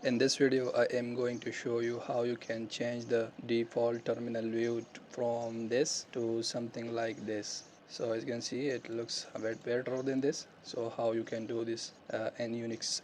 In this video, I am going to show you how you can change the default terminal view from this to something like this. So as you can see, it looks a bit better than this. So how you can do this in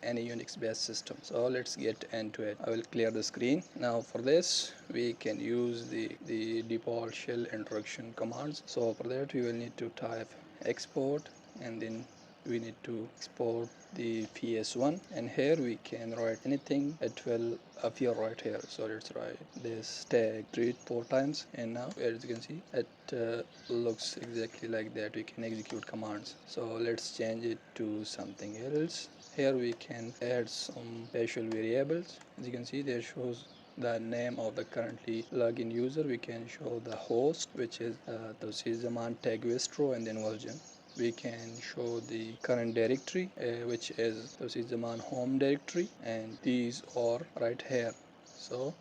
any Unix based system. So let's get into it. I will clear the screen. Now for this, we can use the default shell introduction commands. So for that, we will need to type export, and then we need to export the PS1, and here we can write anything. It will appear right here. So let's write this tag, read 4 times, and now as you can see, it looks exactly like that. We can execute commands. So let's change it to something else. Here we can add some special variables. As you can see, there shows the name of the currently login user. We can show the host, which is Tauseed Zaman tag Vistro, and then version. We can show the current directory, which is Tauseed Zaman home directory, and these are right here. So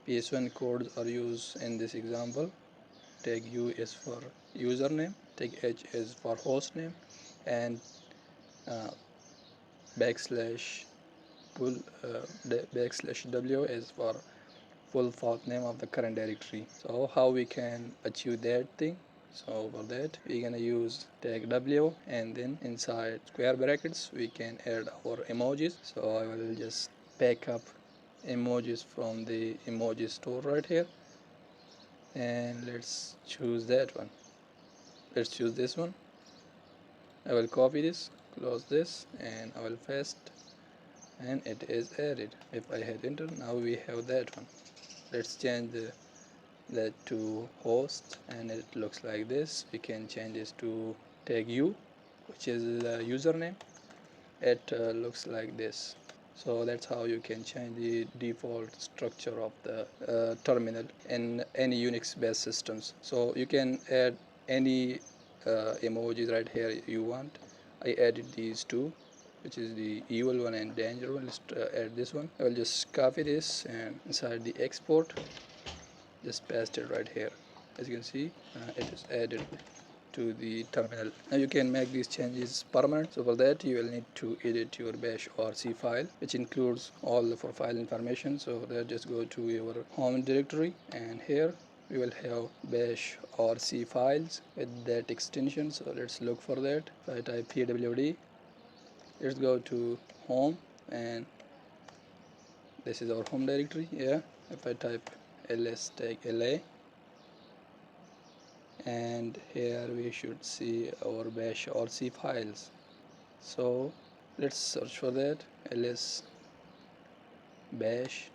PS1 codes are used in this example. Tag U is for username, tag H is for host name, and uh, backslash W is for full path name of the current directory. So how we can achieve that thing? So for that, we're gonna use tag W, and then inside square brackets we can add our emojis. So I will just pack up emojis from the emoji store right here, and let's choose that one. Let's choose this one. I will copy this, close this, and I will paste, and it is added. If I hit enter, now we have that one. Let's change that to host, and it looks like this. We can change this to tag U, which is the username. It looks like this. So that's how you can change the default structure of the terminal in any Unix based systems. So you can add any emojis right here you want. I added these two, which is the evil one and danger one. Let's add this one. I will just copy this, and inside the export, just paste it right here. As you can see, it is added to the terminal. Now you can make these changes permanent. So for that, you will need to edit your bash or C file, which includes all the file information. So for that, just go to your home directory, and here we will have bash or C files with that extension. So let's look for that. If I type pwd, let's go to home, and this is our home directory. Yeah, if I type ls tag la, and here we should see our bash or C files. So let's search for that. ls bash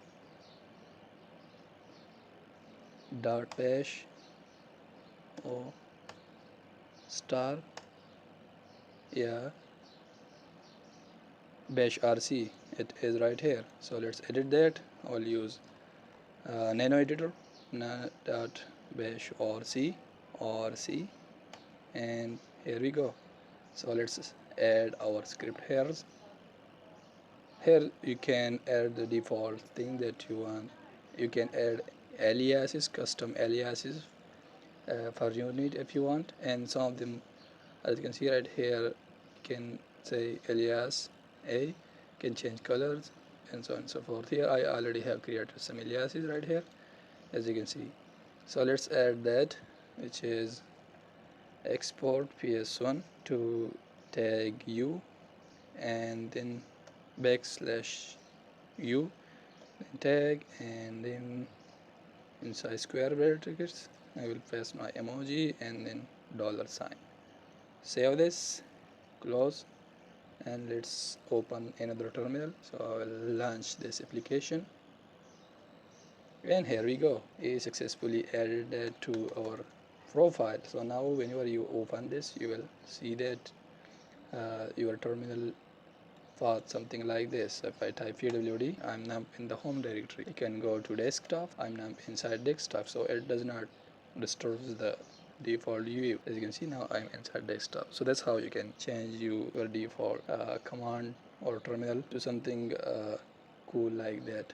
dot bash or star, yeah, bash rc, it is right here. So let's edit that. I'll use nano editor, dot bash or c, and here we go. So let's add our script here. Here you can add the default thing that you want. You can add aliases, custom aliases for unit if you want, and some of them, as you can see right here, you can say alias A, you can change colors, and so on and so forth. Here I already have created some aliases right here, as you can see. So let's add that, which is export PS1 to tag U, and then backslash U, then tag, and then inside square brackets I will paste my emoji and then $sign. Save this, close, and let's open another terminal. So I will launch this application, and here we go. We successfully added that to our profile. So now whenever you open this, you will see that your terminal path something like this. If I type pwd, I'm now in the home directory. You can go to desktop, I'm now inside desktop, so it does not disturb the default view. As you can see, now I'm inside desktop. So that's how you can change your default command or terminal to something cool like that.